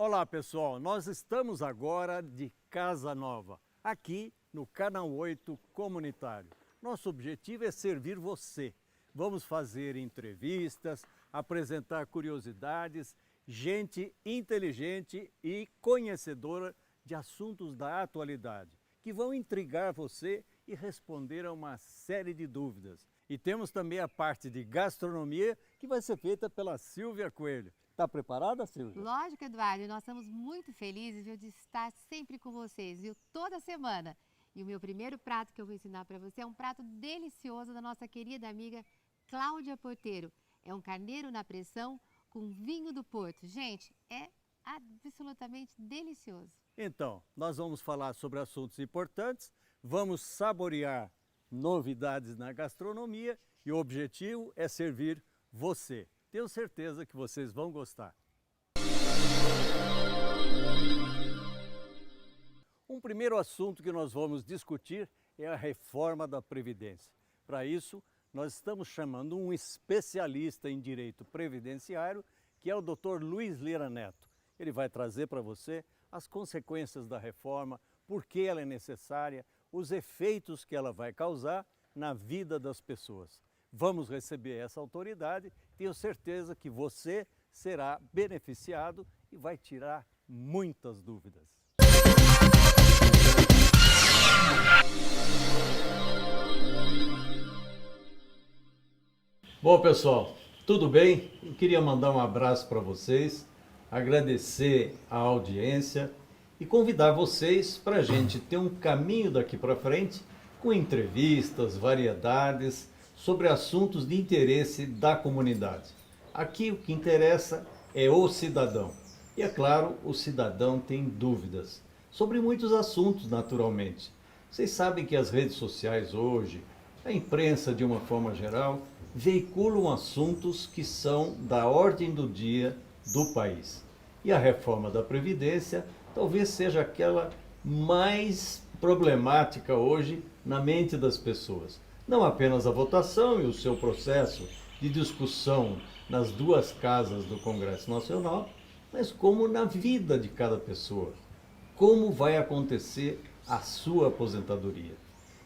Olá pessoal, nós estamos agora de Casa Nova, aqui no Canal 8 Comunitário. Nosso objetivo é servir você. Vamos fazer entrevistas, apresentar curiosidades, gente inteligente e conhecedora de assuntos da atualidade, que vão intrigar você e responder a uma série de dúvidas. E temos também a parte de gastronomia, que vai ser feita pela Silvia Coelho. Está preparada, Silvia? Lógico, Eduardo, nós estamos muito felizes, viu, de estar sempre com vocês, viu, toda semana. E o meu primeiro prato que eu vou ensinar para você é um prato delicioso da nossa querida amiga Cláudia Porteiro. É um carneiro na pressão com vinho do Porto. Gente, é absolutamente delicioso. Então, nós vamos falar sobre assuntos importantes, vamos saborear novidades na gastronomia e o objetivo é servir você. Tenho certeza que vocês vão gostar. Um primeiro assunto que nós vamos discutir é a reforma da Previdência. Para isso, nós estamos chamando um especialista em direito previdenciário, que é o Dr. Luiz Lira Neto. Ele vai trazer para você as consequências da reforma, por que ela é necessária, os efeitos que ela vai causar na vida das pessoas. Vamos receber essa autoridade, tenho certeza que você será beneficiado e vai tirar muitas dúvidas. Bom pessoal, tudo bem? Eu queria mandar um abraço para vocês, agradecer a audiência e convidar vocês para a gente ter um caminho daqui para frente com entrevistas, variedades, sobre assuntos de interesse da comunidade. Aqui o que interessa é o cidadão. E é claro, o cidadão tem dúvidas sobre muitos assuntos, naturalmente. Vocês sabem que as redes sociais hoje, a imprensa de uma forma geral, veiculam assuntos que são da ordem do dia do país. E a reforma da Previdência talvez seja aquela mais problemática hoje na mente das pessoas. Não apenas a votação e o seu processo de discussão nas duas casas do Congresso Nacional, mas como na vida de cada pessoa. Como vai acontecer a sua aposentadoria.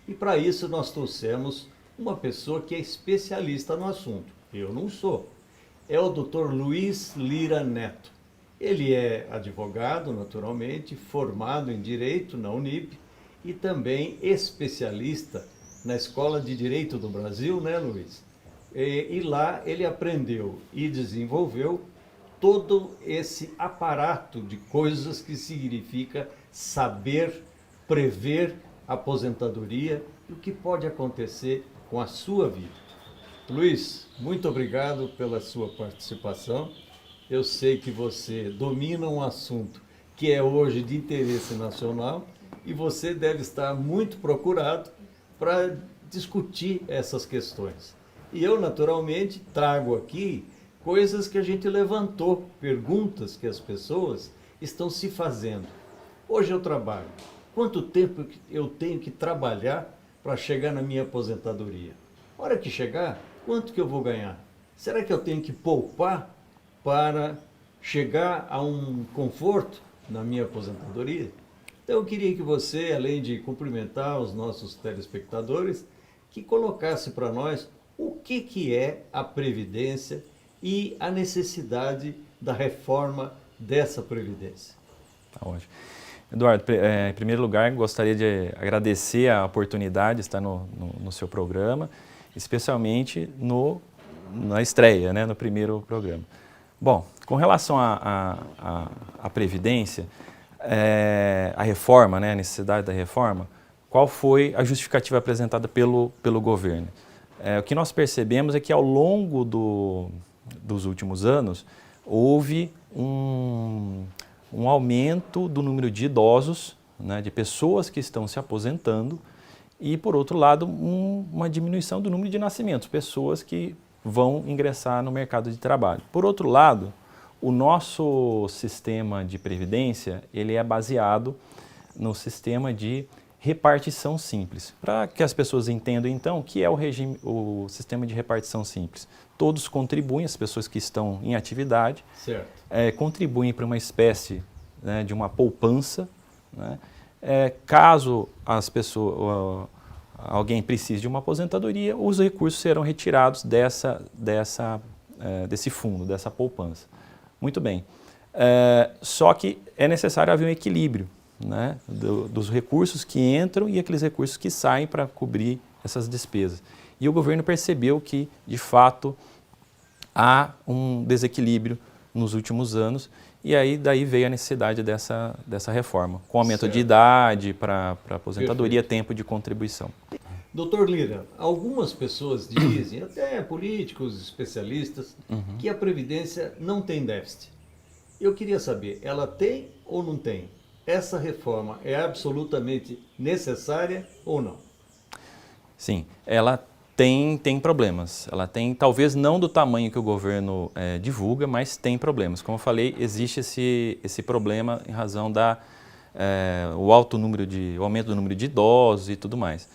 E para isso nós trouxemos uma pessoa que é especialista no assunto. Eu não sou. É o Dr. Luiz Lira Neto. Ele é advogado, naturalmente, formado em Direito na Unip e também especialista na Escola de Direito do Brasil, né, Luiz? E lá ele aprendeu e desenvolveu todo esse aparato de coisas que significa saber prever a aposentadoria e o que pode acontecer com a sua vida. Luiz, muito obrigado pela sua participação. Eu sei que você domina um assunto que é hoje de interesse nacional e você deve estar muito procurado para discutir essas questões. E eu, naturalmente, trago aqui coisas que a gente levantou, perguntas que as pessoas estão se fazendo. Hoje eu trabalho. Quanto tempo eu tenho que trabalhar para chegar na minha aposentadoria? A hora que chegar, quanto que eu vou ganhar? Será que eu tenho que poupar para chegar a um conforto na minha aposentadoria? Então eu queria que você, além de cumprimentar os nossos telespectadores, que colocasse para nós o que é a Previdência e a necessidade da reforma dessa Previdência. Tá ótimo. Eduardo, em primeiro lugar, gostaria de agradecer a oportunidade de estar no seu programa, especialmente na estreia, né, no primeiro programa. Bom, com relação à Previdência, a reforma, né, a necessidade da reforma, qual foi a justificativa apresentada pelo governo? O que nós percebemos é que ao longo dos últimos anos houve um aumento do número de idosos, né, de pessoas que estão se aposentando e, por outro lado, uma diminuição do número de nascimentos, pessoas que vão ingressar no mercado de trabalho. Por outro lado, o nosso sistema de previdência, ele é baseado no sistema de repartição simples. Para que as pessoas entendam, então, o que é o sistema de repartição simples. Todos contribuem, as pessoas que estão em atividade, certo, contribuem para uma espécie né, de uma poupança, né, caso as pessoas, alguém precise de uma aposentadoria, os recursos serão retirados desse fundo, dessa poupança. Muito bem. Só que é necessário haver um equilíbrio, né, dos recursos que entram e aqueles recursos que saem para cobrir essas despesas. E o governo percebeu que, de fato, há um desequilíbrio nos últimos anos e aí daí veio a necessidade dessa reforma, com aumento de idade para aposentadoria, tempo de contribuição. Doutor Lira, algumas pessoas dizem, até políticos, especialistas, que a Previdência não tem déficit. Eu queria saber, ela tem ou não tem? Essa reforma é absolutamente necessária ou não? Sim, ela tem problemas. Ela tem, talvez não do tamanho que o governo divulga, mas tem problemas. Como eu falei, existe esse problema em razão o aumento do número de idosos e tudo mais.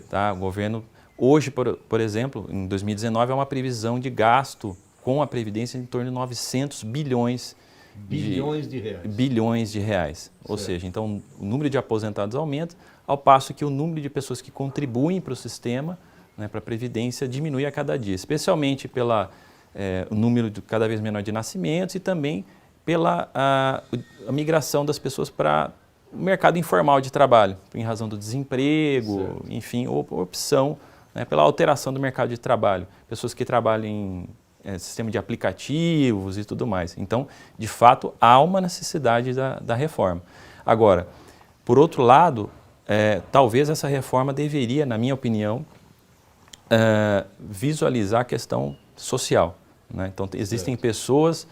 Tá? O governo, hoje, por exemplo, em 2019, há uma previsão de gasto com a Previdência em torno de 900 bilhões de reais. Ou seja, então o número de aposentados aumenta, ao passo que o número de pessoas que contribuem para o sistema, né, para a Previdência, diminui a cada dia, especialmente pelo número cada vez menor de nascimentos e também pela a migração das pessoas para o mercado informal de trabalho, em razão do desemprego, enfim, ou opção, né, pela alteração do mercado de trabalho. Pessoas que trabalham em sistema de aplicativos e tudo mais. Então, de fato, há uma necessidade da reforma. Agora, por outro lado, talvez essa reforma deveria, na minha opinião, visualizar a questão social, né? Então, existem pessoas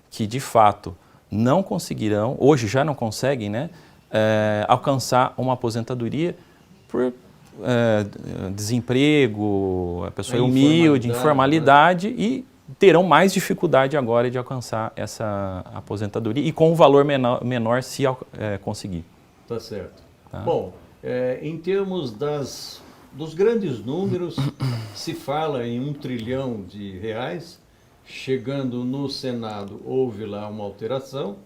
que, de fato, não conseguirão, hoje já não conseguem, né, alcançar uma aposentadoria por desemprego, a pessoa é humilde, informalidade, né? E terão mais dificuldade agora de alcançar essa aposentadoria e com um valor menor se conseguir. Tá certo. Tá? Bom, em termos dos grandes números, se fala em R$1 trilhão, chegando no Senado houve lá uma alteração,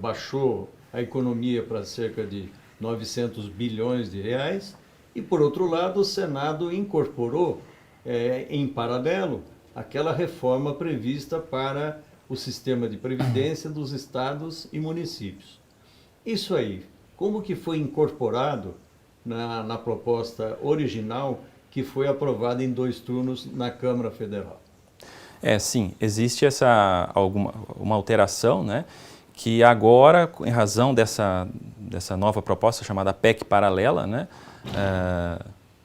baixou a economia para cerca de 900 bilhões de reais e, por outro lado, o Senado incorporou em paralelo aquela reforma prevista para o sistema de previdência dos estados e municípios. Isso aí, como que foi incorporado na proposta original que foi aprovada em 2 turnos na Câmara Federal? Sim, existe uma alteração, né, que agora, em razão dessa nova proposta chamada PEC paralela, né,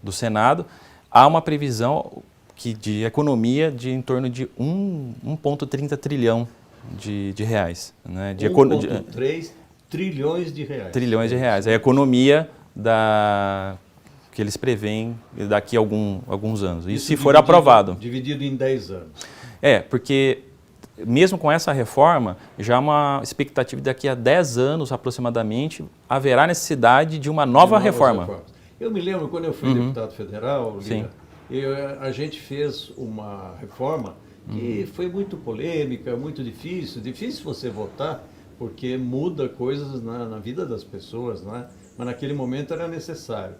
do Senado, há uma previsão de economia de em torno de 1,30 trilhão de reais. Né, 1,3 trilhões de reais. Trilhões de reais. É a economia que eles preveem daqui a alguns anos. Isso se for aprovado. Dividido em 10 anos. Porque mesmo com essa reforma, já há uma expectativa de daqui a 10 anos aproximadamente, haverá necessidade de uma nova reforma. Eu me lembro quando eu fui deputado federal, Lira, a gente fez uma reforma que foi muito polêmica, muito difícil você votar, porque muda coisas na vida das pessoas, né? Mas naquele momento era necessário.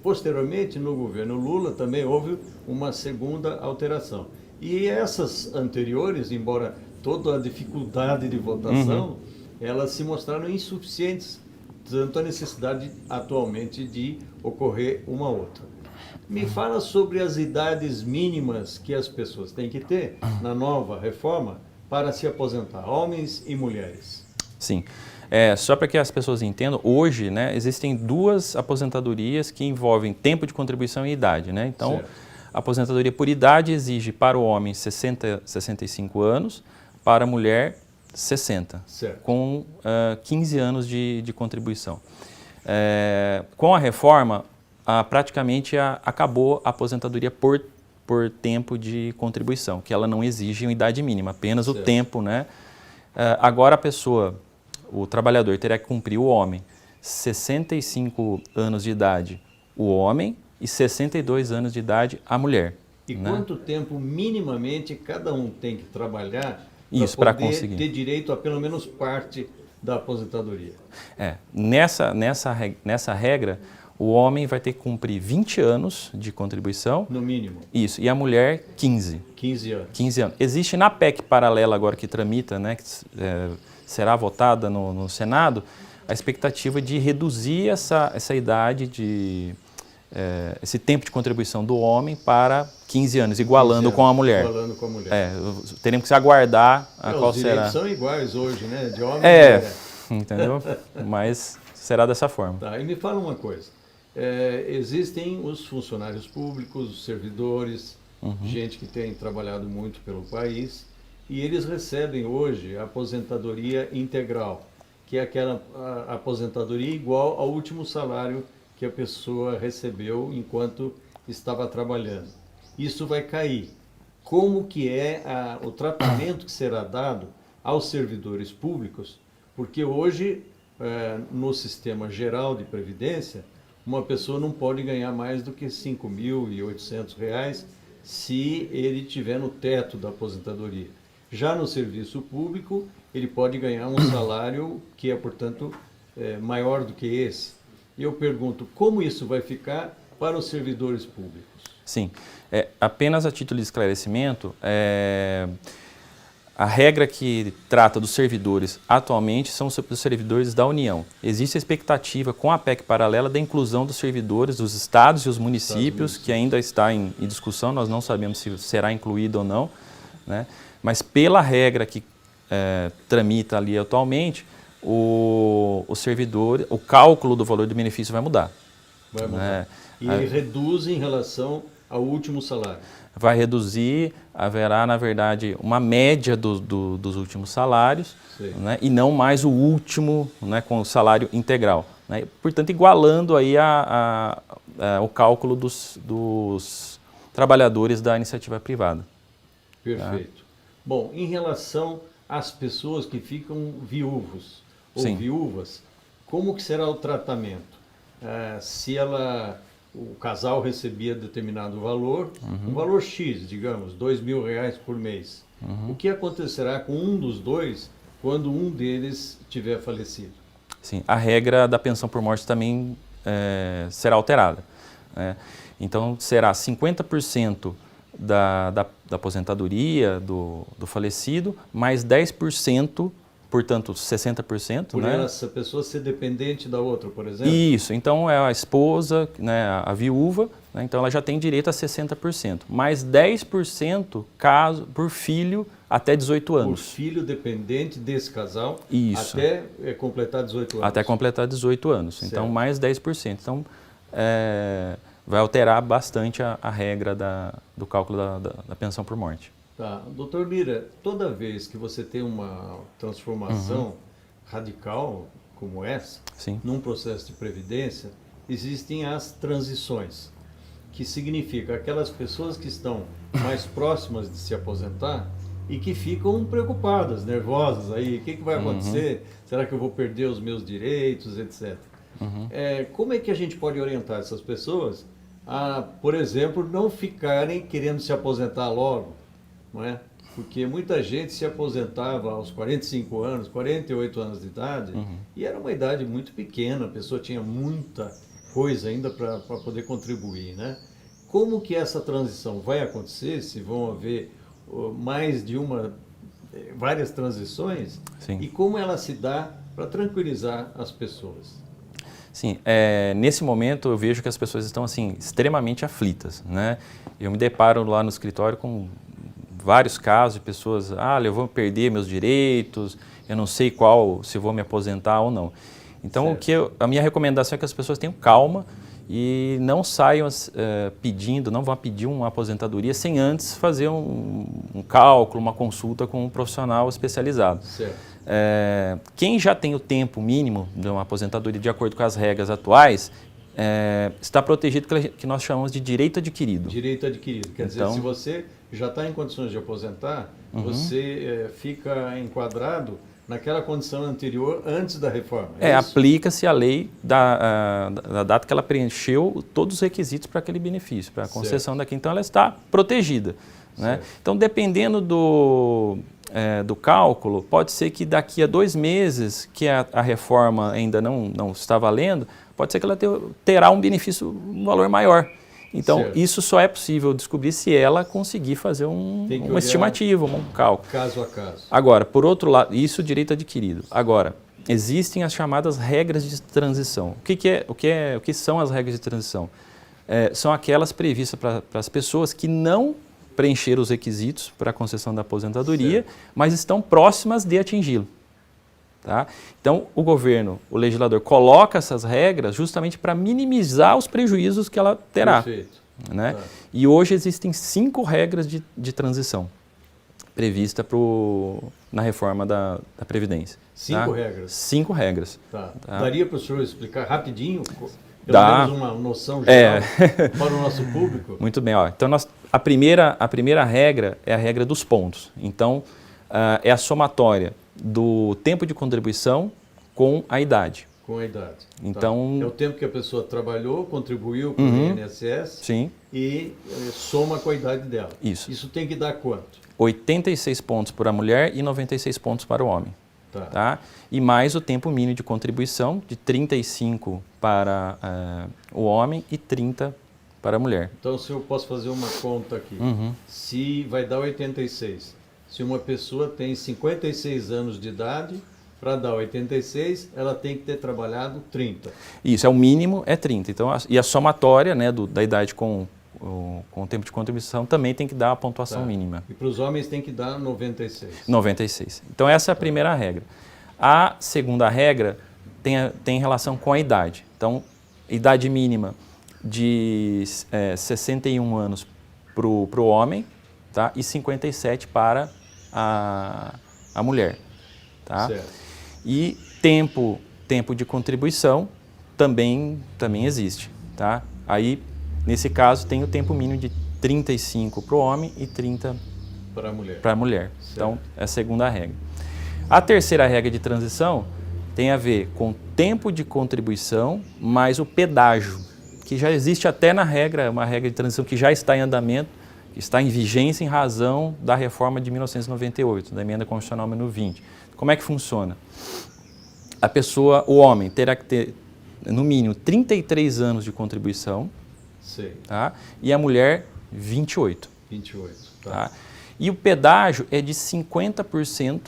Posteriormente, no governo Lula, também houve uma segunda alteração. E essas anteriores, embora toda a dificuldade de votação, elas se mostraram insuficientes, tanto a necessidade atualmente de ocorrer uma outra. Me fala sobre as idades mínimas que as pessoas têm que ter na nova reforma para se aposentar, homens e mulheres. Sim. Só para que as pessoas entendam, hoje, né, existem 2 aposentadorias que envolvem tempo de contribuição e idade. Né? Então, a aposentadoria por idade exige para o homem 65 anos, para a mulher 60, com 15 anos de contribuição. Com a reforma, praticamente acabou a aposentadoria por tempo de contribuição, que ela não exige uma idade mínima, apenas o tempo. Né? Agora o trabalhador terá que cumprir, o homem, 65 anos de idade, o homem, e 62 anos de idade, a mulher. E quanto tempo minimamente cada um tem que trabalhar para poder ter direito a pelo menos parte da aposentadoria? Nessa regra, o homem vai ter que cumprir 20 anos de contribuição. No mínimo. Isso, e a mulher 15. 15 anos. 15 anos. Existe na PEC paralela agora que tramita, né, que será votada no Senado, a expectativa de reduzir essa idade esse tempo de contribuição do homem para 15 anos, igualando com a mulher. Igualando com a mulher. Teremos que aguardar qual os será. direitos são iguais hoje, né? De homem e mulher. Entendeu? Mas será dessa forma. Tá, e me fala uma coisa. Existem os funcionários públicos, os servidores, gente que tem trabalhado muito pelo país, e eles recebem hoje a aposentadoria integral, que é aquela aposentadoria igual ao último salário que a pessoa recebeu enquanto estava trabalhando. Isso vai cair. Como que é o tratamento que será dado aos servidores públicos? Porque hoje, no sistema geral de previdência, uma pessoa não pode ganhar mais do que R$ 5.800 se ele tiver no teto da aposentadoria. Já no serviço público, ele pode ganhar um salário que é, portanto, maior do que esse. E eu pergunto, como isso vai ficar para os servidores públicos? Sim, apenas a título de esclarecimento, a regra que trata dos servidores atualmente são os servidores da União. Existe a expectativa com a PEC paralela da inclusão dos servidores dos estados e os municípios, que ainda está em discussão, nós não sabemos se será incluído ou não, né? Mas pela regra que tramita ali atualmente, o servidor, o cálculo do valor do benefício vai mudar. Vai mudar. E reduz em relação ao último salário. Vai reduzir, haverá, na verdade, uma média dos últimos salários, né, e não mais o último, né, com o salário integral. Né, portanto, igualando aí o cálculo dos trabalhadores da iniciativa privada. Perfeito. Tá? Bom, em relação às pessoas que ficam viúvos ou viúvas, como que será o tratamento? Se o casal recebia determinado valor, um valor X, digamos, R$2.000 por mês. O que acontecerá com um dos dois quando um deles tiver falecido? Sim, a regra da pensão por morte também será alterada. Então, será 50% da aposentadoria do falecido, mais 10%, portanto 60%. Por essa pessoa ser dependente da outra, por exemplo? Isso, então é a esposa, né, a viúva, né, então ela já tem direito a 60%, mais 10% caso, por filho até 18 anos. Por filho dependente desse casal. Isso. Até completar 18 anos. Até completar 18 anos, certo. Então mais 10%. Então vai alterar bastante a regra do cálculo da pensão por morte. Tá. Doutor Lira, toda vez que você tem uma transformação radical como essa, num processo de previdência, existem as transições, que significa aquelas pessoas que estão mais próximas de se aposentar e que ficam preocupadas, nervosas aí, o que vai acontecer? Será que eu vou perder os meus direitos, etc. Como é que a gente pode orientar essas pessoas a, por exemplo, não ficarem querendo se aposentar logo? Não é? Porque muita gente se aposentava aos 45 anos, 48 anos de idade, e era uma idade muito pequena, a pessoa tinha muita coisa ainda para poder contribuir, né? Como que essa transição vai acontecer, se vão haver mais de várias transições, e como ela se dá para tranquilizar as pessoas? Sim, nesse momento eu vejo que as pessoas estão assim, extremamente aflitas, né? Eu me deparo lá no escritório com vários casos de pessoas, eu vou perder meus direitos, eu não sei se vou me aposentar ou não. Então, a minha recomendação é que as pessoas tenham calma e não saiam não vão pedir uma aposentadoria sem antes fazer um cálculo, uma consulta com um profissional especializado. Certo. Quem já tem o tempo mínimo de uma aposentadoria de acordo com as regras atuais, está protegido que nós chamamos de direito adquirido. Direito adquirido. Quer dizer, se você já está em condições de aposentar, você fica enquadrado naquela condição anterior antes da reforma. Aplica-se a lei da data que ela preencheu todos os requisitos para aquele benefício, para a concessão daqui. Então, ela está protegida. Né? Então, dependendo do cálculo, pode ser que daqui a 2 meses, que a reforma ainda não está valendo, pode ser que ela terá um benefício, um valor maior. Então, certo. Isso só é possível descobrir se ela conseguir fazer uma estimativa, um cálculo. Caso a caso. Agora, por outro lado, isso direito adquirido. Agora, existem as chamadas regras de transição. O que são as regras de transição? São aquelas previstas para as pessoas que não preencheram os requisitos para a concessão da aposentadoria, certo, mas estão próximas de atingi-lo. Tá? Então, o governo, o legislador, coloca essas regras justamente para minimizar os prejuízos que ela terá. Perfeito. Né? Tá. E hoje existem 5 regras de transição prevista na reforma da Previdência. 5 tá? regras? 5 regras. Tá. Tá? Daria para o senhor explicar rapidinho? Pelo Dá. menos uma noção geral para o nosso público? Muito bem. Ó. Então, a primeira regra é a regra dos pontos. Então, é a somatória do tempo de contribuição com a idade. Com a idade. Então, tá. É o tempo que a pessoa trabalhou, contribuiu com o INSS, sim, e soma com a idade dela. Isso. Isso tem que dar quanto? 86 pontos para a mulher e 96 pontos para o homem. Tá. Tá? E mais o tempo mínimo de contribuição, de 35 para o homem e 30 para a mulher. Então, se eu posso fazer uma conta aqui, se vai dar 86, se uma pessoa tem 56 anos de idade, para dar 86, ela tem que ter trabalhado 30. Isso, o mínimo é 30. Então, e a somatória, né, da idade com o tempo de contribuição também tem que dar a pontuação mínima. E para os homens tem que dar 96. 96. Então, essa é a primeira regra. A segunda regra tem relação com a idade. Então, idade mínima de 61 anos para o homem, tá? E 57 para a mulher. Tá? Certo. E tempo de contribuição também existe. Tá? Aí, nesse caso, tem o tempo mínimo de 35 para o homem e 30 para a mulher. Então, é a segunda regra. A terceira regra de transição tem a ver com tempo de contribuição mais o pedágio, que já existe até na regra, uma regra de transição que já está em andamento, que está em vigência em razão da reforma de 1998, da emenda constitucional número 20. Como é que funciona? O homem, terá que ter, no mínimo, 33 anos de contribuição. Sei. Tá? E a mulher, 28. 28, tá. Tá? E o pedágio é de 50%,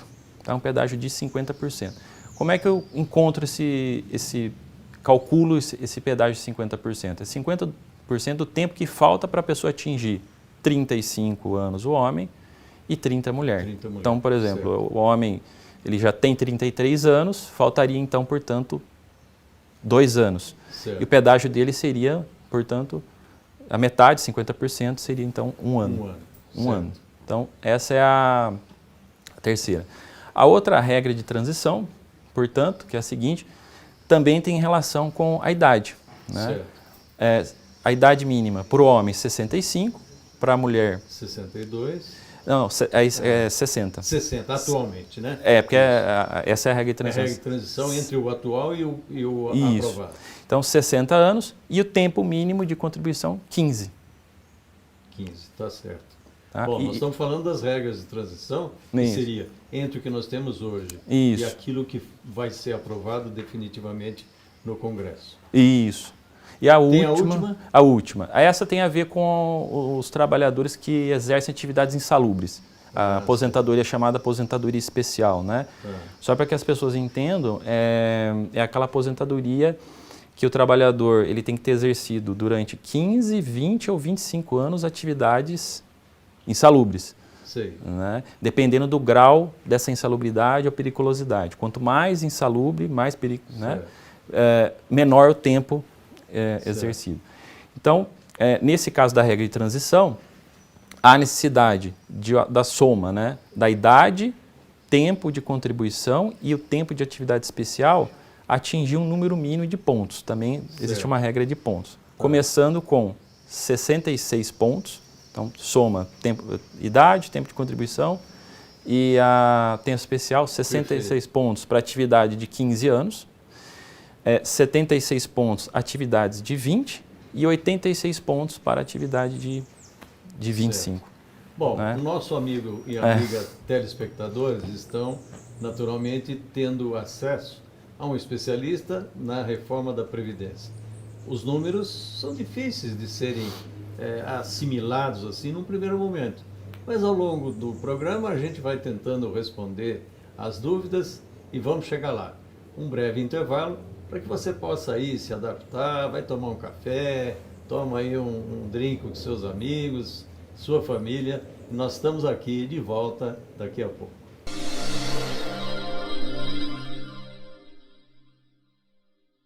tá? Um pedágio de 50%. Como é que eu encontro calculo esse pedágio de 50%? É 50% do tempo que falta para a pessoa atingir 35 anos o homem e 30 a mulher. 30 mulher. Então, por exemplo, certo, o homem ele já tem 33 anos, faltaria então, portanto, 2 anos. Certo. E o pedágio dele seria, portanto, a metade, 50%, seria então 1 ano. Um ano. Então, essa é a terceira. A outra regra de transição, portanto, que é a seguinte, também tem relação com a idade. Né? A idade mínima para o homem, 65, para a mulher... 62... Não, é 60. 60, atualmente, né? Porque essa é a regra de transição. É a regra de transição entre o atual e o Isso. aprovado. Então, 60 anos e o tempo mínimo de contribuição, 15. 15, tá certo. Tá? Bom, nós estamos falando das regras de transição, que seria entre o que nós temos hoje e aquilo que vai ser aprovado definitivamente no Congresso. Isso. E a última? A última. Essa tem a ver com os trabalhadores que exercem atividades insalubres. A aposentadoria chamada aposentadoria especial, né? Só para que as pessoas entendam, é aquela aposentadoria que o trabalhador ele tem que ter exercido durante 15, 20 ou 25 anos atividades insalubres. Sei. Né? Dependendo do grau dessa insalubridade ou periculosidade. Quanto mais insalubre, mais né? Menor o tempo exercido. Então, nesse caso da regra de transição, há necessidade da soma, né, da idade, tempo de contribuição e o tempo de atividade especial atingir um número mínimo de pontos. Também existe uma regra de pontos. Começando com 66 pontos, então soma idade, tempo de contribuição e tempo especial, 66 pontos para atividade de 15 anos, 76 pontos atividades de 20 e 86 pontos para atividade de 25. Bom, né? o nosso amigo e amiga telespectadores estão naturalmente tendo acesso a um especialista na reforma da Previdência. Os números são difíceis de serem assimilados assim num primeiro momento, mas ao longo do programa a gente vai tentando responder as dúvidas e vamos chegar lá. Um breve intervalo para que você possa aí se adaptar, vai tomar um café, toma aí um drink com seus amigos, sua família. Nós estamos aqui de volta daqui a pouco.